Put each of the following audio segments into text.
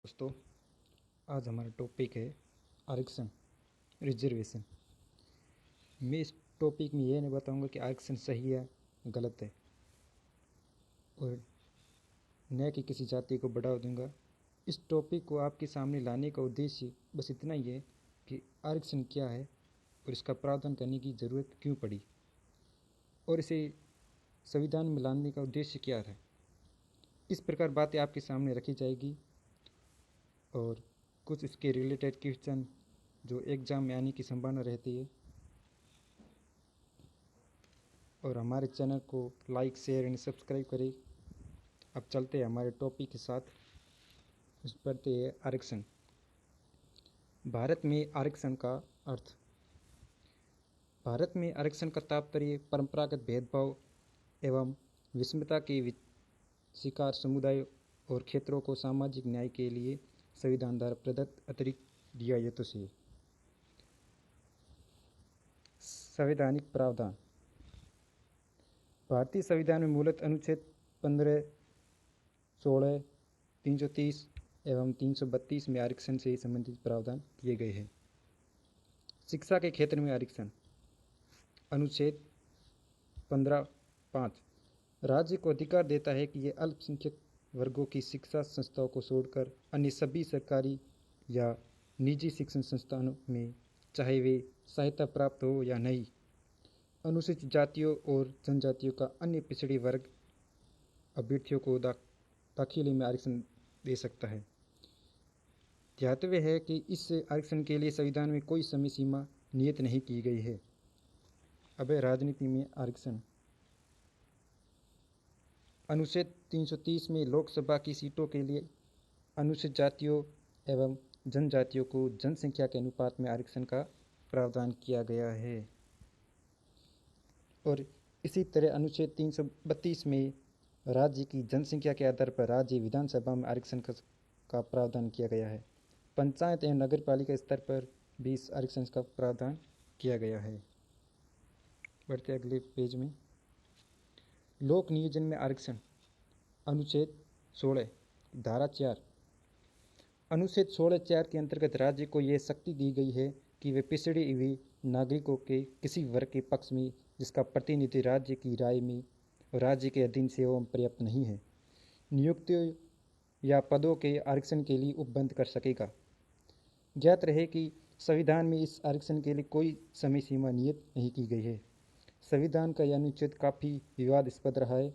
दोस्तों, आज हमारा टॉपिक है आरक्षण रिजर्वेशन। मैं इस टॉपिक में यह नहीं बताऊंगा कि आरक्षण सही है गलत है, और न कि किसी जाति को बढ़ावा दूंगा। इस टॉपिक को आपके सामने लाने का उद्देश्य बस इतना ही है कि आरक्षण क्या है और इसका प्रावधान करने की ज़रूरत क्यों पड़ी, और इसे संविधान में लाने का उद्देश्य क्या है। इस प्रकार बातें आपके सामने रखी जाएगी और कुछ इसके रिलेटेड क्वेश्चन जो एग्ज़ाम में आने की संभावना रहती है। और हमारे चैनल को लाइक, शेयर एंड सब्सक्राइब करें। अब चलते हैं हमारे टॉपिक के साथ। इस पढ़ते हैं आरक्षण। भारत में आरक्षण का अर्थ। भारत में आरक्षण का तात्पर्य परंपरागत भेदभाव एवं विषमता के शिकार समुदाय और क्षेत्रों को सामाजिक न्याय के लिए संविधान द्वारा प्रदत्त अतिरिक्त रियायतों से। संवैधानिक प्रावधान। भारतीय संविधान में मूलतः अनुच्छेद 15, 16, 330 एवं 332 में आरक्षण से संबंधित प्रावधान किए गए हैं। शिक्षा के क्षेत्र में आरक्षण। अनुच्छेद 15(5) राज्य को अधिकार देता है कि यह अल्पसंख्यक वर्गों की शिक्षा संस्थाओं को छोड़कर अन्य सभी सरकारी या निजी शिक्षण संस्थानों में, चाहे वे सहायता प्राप्त हो या नहीं, अनुसूचित जातियों और जनजातियों का अन्य पिछड़ी वर्ग अभ्यर्थियों को दाखिले में आरक्षण दे सकता है। ध्यातव्य है कि इस आरक्षण के लिए संविधान में कोई समय सीमा नियत नहीं की गई है। अब राजनीति में आरक्षण। अनुच्छेद 330 में लोकसभा की सीटों के लिए अनुसूचित जातियों एवं जनजातियों को जनसंख्या के अनुपात में आरक्षण का प्रावधान किया गया है। और इसी तरह अनुच्छेद 332 में राज्य की जनसंख्या के आधार पर राज्य विधानसभा में आरक्षण का प्रावधान किया गया है। पंचायत एवं नगर पालिका स्तर पर भी इस आरक्षण का प्रावधान किया गया है। बढ़ते अगले पेज में। लोक नियोजन में आरक्षण। अनुच्छेद 16 धारा 4। अनुच्छेद 16(4) के अंतर्गत राज्य को यह शक्ति दी गई है कि वे पिछड़े हुए नागरिकों के किसी वर्ग के पक्ष में जिसका प्रतिनिधि राज्य की राय में और राज्य के अधीन सेवा में पर्याप्त नहीं है, नियुक्तियों या पदों के आरक्षण के लिए उपबंध कर सकेगा। ज्ञात रहे कि संविधान में इस आरक्षण के लिए कोई समय सीमा नियत नहीं की गई है। संविधान का यह अनुच्छेद काफ़ी विवादास्पद रहा है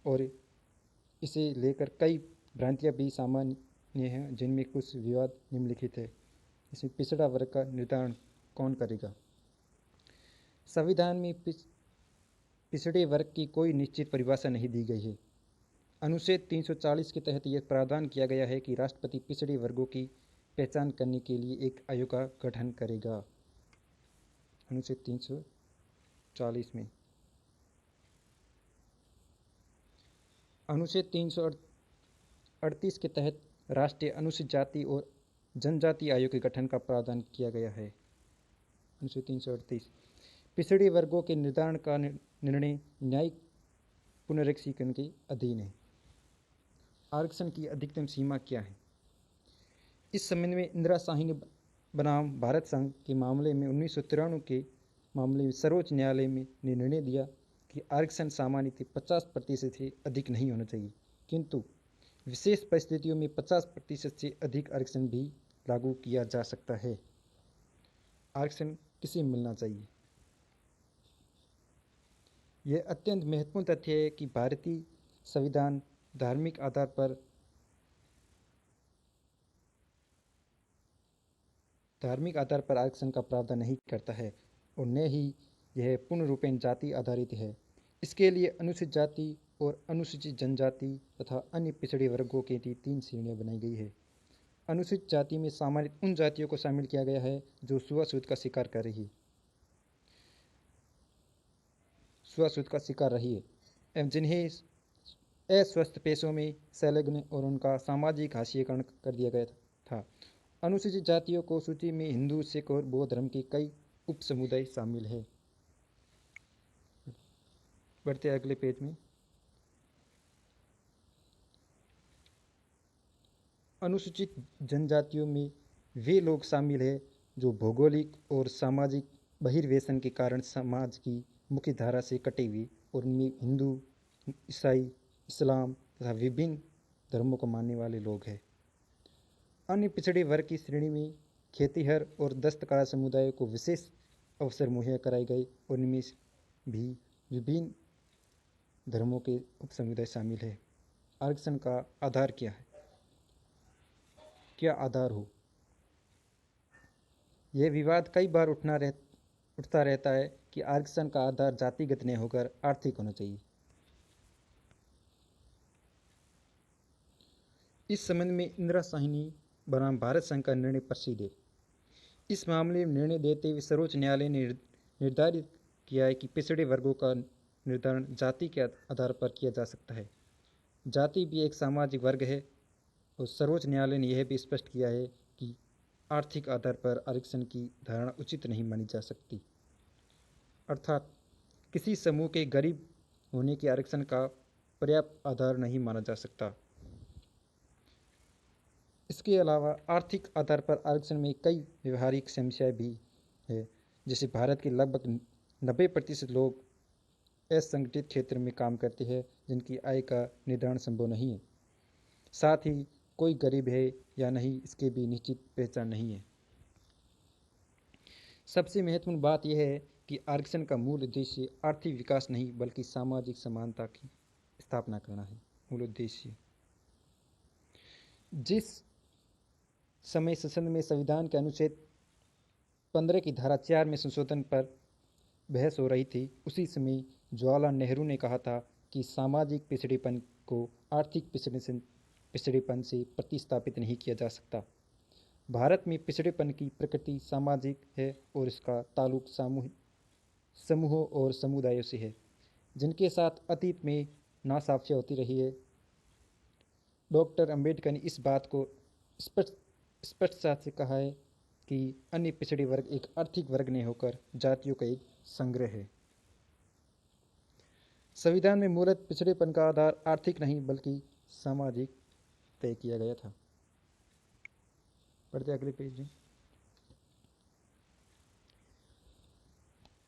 और इसे लेकर कई भ्रांतियाँ भी सामान्य हैं, जिनमें कुछ विवाद निम्नलिखित है। इसमें पिछड़ा वर्ग का निर्धारण कौन करेगा। संविधान में पिछड़े वर्ग की कोई निश्चित परिभाषा नहीं दी गई है। अनुच्छेद 340 के तहत यह प्रावधान किया गया है कि राष्ट्रपति पिछड़े वर्गों की पहचान करने के लिए एक आयोग का गठन करेगा। अनुच्छेद 340 में। अनुच्छेद 338 के तहत राष्ट्रीय अनुसूचित जाति और जनजाति आयोग के गठन का प्रावधान किया गया है। अनुच्छेद 338 पिछड़े वर्गों के निर्धारण का निर्णय न्यायिक पुनरीक्षण के अधीन है। आरक्षण की अधिकतम सीमा क्या है। इस संबंध में इंदिरा शाही ने बनाम भारत संघ के मामले में 1993 के मामले में सर्वोच्च न्यायालय में निर्णय दिया कि आरक्षण सामान्यतः 50% से अधिक नहीं होना चाहिए, किंतु विशेष परिस्थितियों में 50% से अधिक आरक्षण भी लागू किया जा सकता है। आरक्षण किसे मिलना चाहिए। यह अत्यंत महत्वपूर्ण तथ्य है कि भारतीय संविधान धार्मिक आधार पर आरक्षण का प्रावधान नहीं करता है और न ही यह पूर्ण रूपेण जाति आधारित है। इसके लिए अनुसूचित जाति और अनुसूचित जनजाति तथा अन्य पिछड़े वर्गों के लिए 3 श्रेणियां बनाई गई है। अनुसूचित जाति में सामान्य उन जातियों को शामिल किया गया है जो छुआछूत का शिकार रही है एवं जिन्हें अस्वस्थ पेशों में संलग्न और उनका सामाजिक हाशिएकरण कर दिया गया था। अनुसूचित जातियों को सूची में हिंदू, सिख और बौद्ध धर्म के कई उप समुदाय शामिल है। बढ़ते अगले पेज में। अनुसूचित जनजातियों में वे लोग शामिल हैं जो भौगोलिक और सामाजिक बहिर्वेशन के कारण समाज की मुख्य धारा से कटे हुए और उनमें हिंदू, ईसाई, इस्लाम तथा विभिन्न धर्मों को मानने वाले लोग हैं। अन्य पिछड़े वर्ग की श्रेणी में खेतीहर और दस्तकार समुदायों को विशेष अवसर मुहैया कराए गए और इनमें भी विभिन्न धर्मों के उपसमुदाय शामिल हैं। आरक्षण का आधार क्या है? क्या आधार हो? यह विवाद कई बार उठता रहता है कि आरक्षण का आधार जातिगत नहीं होकर आर्थिक होना चाहिए। इस संबंध में इंदिरा साहनी बनाम भारत संघ का निर्णय प्रसिद्ध है। इस मामले में निर्णय देते हुए सर्वोच्च न्यायालय ने निर्धारित किया है कि पिछड़े वर्गों का निर्धारण जाति के आधार पर किया जा सकता है। जाति भी एक सामाजिक वर्ग है और सर्वोच्च न्यायालय ने यह भी स्पष्ट किया है कि आर्थिक आधार पर आरक्षण की धारणा उचित नहीं मानी जा सकती। अर्थात किसी समूह के गरीब होने के आरक्षण का पर्याप्त आधार नहीं माना जा सकता। इसके अलावा आर्थिक आधार पर आरक्षण में कई व्यवहारिक समस्याएं भी है, जैसे भारत के लगभग 90% लोग असंगठित क्षेत्र में काम करते हैं जिनकी आय का निर्धारण संभव नहीं है। साथ ही कोई गरीब है या नहीं इसके भी निश्चित पहचान नहीं है। सबसे महत्वपूर्ण बात यह है कि आरक्षण का मूल उद्देश्य आर्थिक विकास नहीं बल्कि सामाजिक समानता की स्थापना करना है। मूल उद्देश्य जिस समय संसद में संविधान के अनुच्छेद 15 की धारा 4 में संशोधन पर बहस हो रही थी, उसी समय जवाहरलाल नेहरू ने कहा था कि सामाजिक पिछड़ेपन को आर्थिक पिछड़ेपन से प्रतिस्थापित नहीं किया जा सकता। भारत में पिछड़ेपन की प्रकृति सामाजिक है और इसका ताल्लुक समूहों और समुदायों से है जिनके साथ अतीत में नासाफिया होती रही है। डॉक्टर अंबेडकर ने इस बात को स्पष्टता से कहा है कि अन्य पिछड़े वर्ग एक आर्थिक वर्ग नहीं होकर जातियों का एक संग्रह है। संविधान में मूलतः पिछड़ेपन का आधार आर्थिक नहीं बल्कि सामाजिक तय किया गया था। पढ़ते अगले पेज में।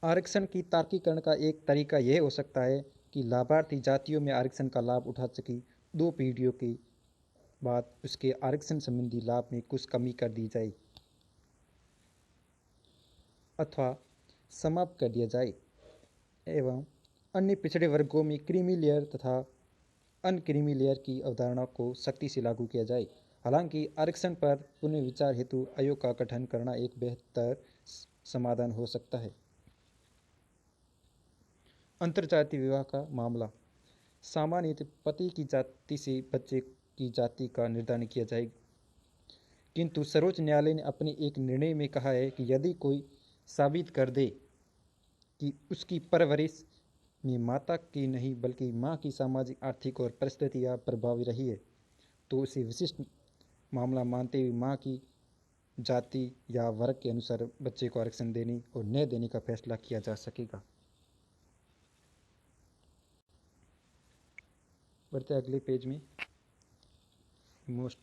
आरक्षण की तार्किकरण का एक तरीका यह हो सकता है कि लाभार्थी जातियों में आरक्षण का लाभ उठा सके 2 पीढ़ियों के बाद उसके आरक्षण संबंधी लाभ में कुछ कमी कर दी जाए अथवा समाप्त कर दिया जाए एवं अन्य पिछड़े वर्गों में क्रीमी लेयर तथा अनक्रीमी लेयर की अवधारणा को सख्ती से लागू किया जाए। हालांकि आरक्षण पर पुनर्विचार हेतु आयोग का गठन करना एक बेहतर समाधान हो सकता है। अंतरजातीय विवाह का मामला। सामान्यतः पति की जाति से बच्चे की जाति का निर्धारण किया जाएगा, किंतु सर्वोच्च न्यायालय ने अपने एक निर्णय में कहा है कि यदि कोई साबित कर दे कि उसकी परवरिश में माता की नहीं बल्कि माँ की सामाजिक, आर्थिक और परिस्थितियाँ प्रभावी रही है तो उसे विशिष्ट मामला मानते हुए माँ की जाति या वर्ग के अनुसार बच्चे को आरक्षण देने और न देने का फैसला किया जा सकेगा। बढ़ते अगले पेज में मोस्ट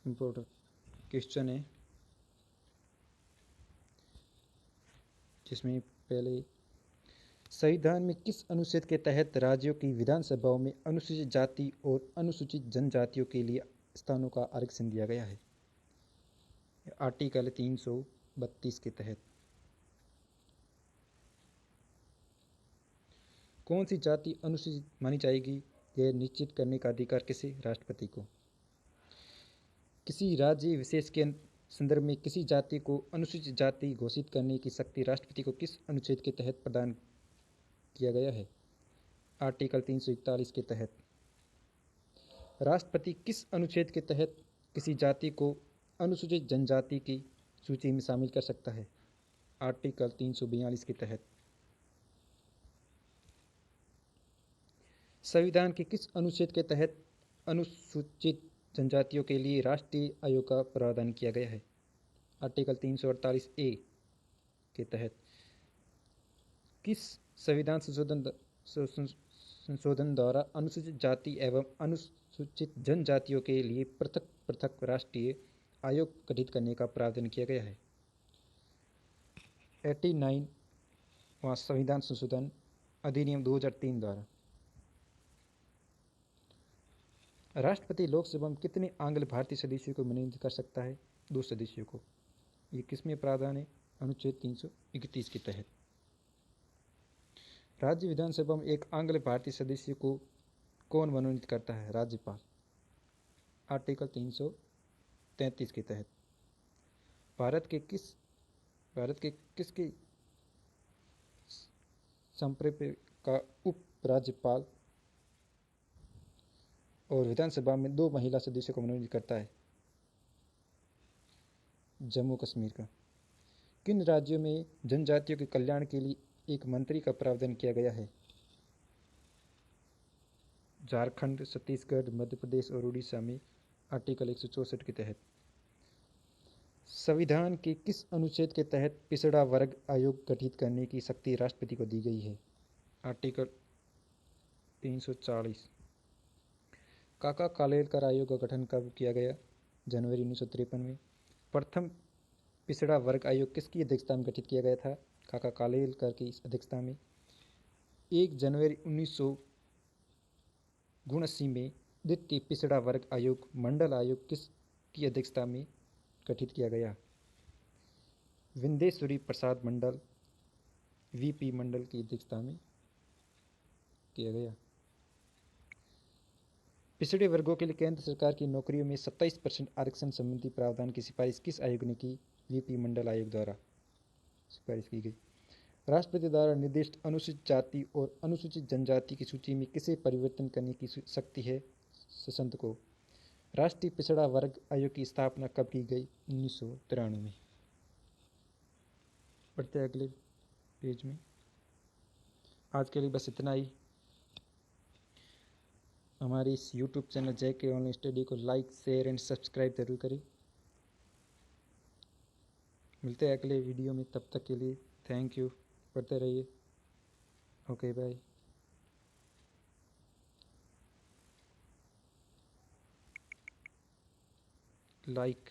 इम्पोर्टेंट क्वेश्चन है जिसमें पहले संविधान में किस अनुच्छेद के तहत राज्यों की विधानसभाओं में अनुसूचित जाति और अनुसूचित जनजातियों के लिए स्थानों का आरक्षण दिया गया है? आर्टिकल 332 के तहत। कौन सी जाति अनुसूचित मानी जाएगी यह निश्चित करने का अधिकार किसे? राष्ट्रपति को। किसी राज्य विशेष के संदर्भ में किसी जाति को अनुसूचित जाति घोषित करने की शक्ति राष्ट्रपति को किस अनुच्छेद के तहत प्रदान किया गया है? आर्टिकल 341 के तहत। राष्ट्रपति किस अनुच्छेद के तहत किसी जाति को अनुसूचित जनजाति की सूची में शामिल कर सकता है? आर्टिकल 342 के तहत। संविधान के किस अनुच्छेद के तहत अनुसूचित जनजातियों के लिए राष्ट्रीय आयोग का प्रावधान किया गया है? आर्टिकल 348 ए के तहत। किस संविधान संशोधन द्वारा अनुसूचित जाति एवं अनुसूचित जनजातियों के लिए पृथक पृथक राष्ट्रीय आयोग गठित करने का प्रावधान किया गया है। 89वां संविधान संशोधन अधिनियम 2003 द्वारा। राष्ट्रपति लोकसभा में कितने आंग्ल भारतीय सदस्यों को मनोनीत कर सकता है? 2 सदस्यों को। ये किसमें प्रावधान है? अनुच्छेद 331 के तहत। राज्य विधानसभा में एक आंग्ल भारतीय सदस्य को कौन मनोनीत करता है? राज्यपाल। आर्टिकल 333 के तहत। भारत के किसके संप्रभु का उप राज्यपाल और विधानसभा में 2 महिला सदस्यों को मनोनीत करता है? जम्मू कश्मीर का। किन राज्यों में जनजातियों के कल्याण के लिए एक मंत्री का प्रावधान किया गया है? झारखंड, छत्तीसगढ़, मध्य प्रदेश और उड़ीसा में आर्टिकल 164 के तहत। संविधान के किस अनुच्छेद के तहत पिछड़ा वर्ग आयोग गठित करने की शक्ति राष्ट्रपति को दी गई है? आर्टिकल 340। काका कालेलकर आयोग का गठन कब किया गया? जनवरी 1953 में। प्रथम पिछड़ा वर्ग आयोग किसकी अध्यक्षता में गठित किया गया था? काका कालेलकर की अध्यक्षता में। 1 जनवरी 1979 में द्वितीय पिछड़ा वर्ग आयोग मंडल आयोग किसकी अध्यक्षता में गठित किया गया? विंदेश्वरी प्रसाद मंडल वीपी मंडल की अध्यक्षता में किया गया। पिछड़े वर्गों के लिए केंद्र सरकार की नौकरियों में 27% आरक्षण संबंधी प्रावधान की सिफारिश किस आयोग ने की? वीपी मंडल आयोग द्वारा सिफारिश की गई। राष्ट्रपति द्वारा निर्दिष्ट अनुसूचित जाति और अनुसूचित जनजाति की सूची में किसे परिवर्तन करने की शक्ति है? संसद को। राष्ट्रीय पिछड़ा वर्ग आयोग की स्थापना कब की गई? 1993 में। बढ़ते हैं अगले पेज में। आज के लिए बस इतना ही। हमारे इस YouTube channel JK online study को लाइक, शेयर एंड सब्सक्राइब जरूर करें। मिलते हैं अगले वीडियो में, तब तक के लिए थैंक यू। पढ़ते रहिए। Okay bye. Like,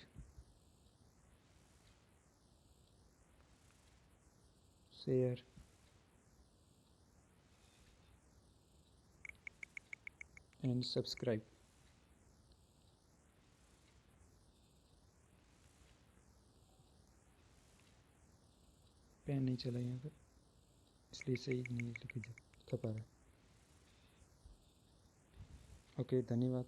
share and subscribe. Pen नहीं चला यहाँ पर, इसलिए सही नहीं लिखा पा रहा। ओके, धन्यवाद।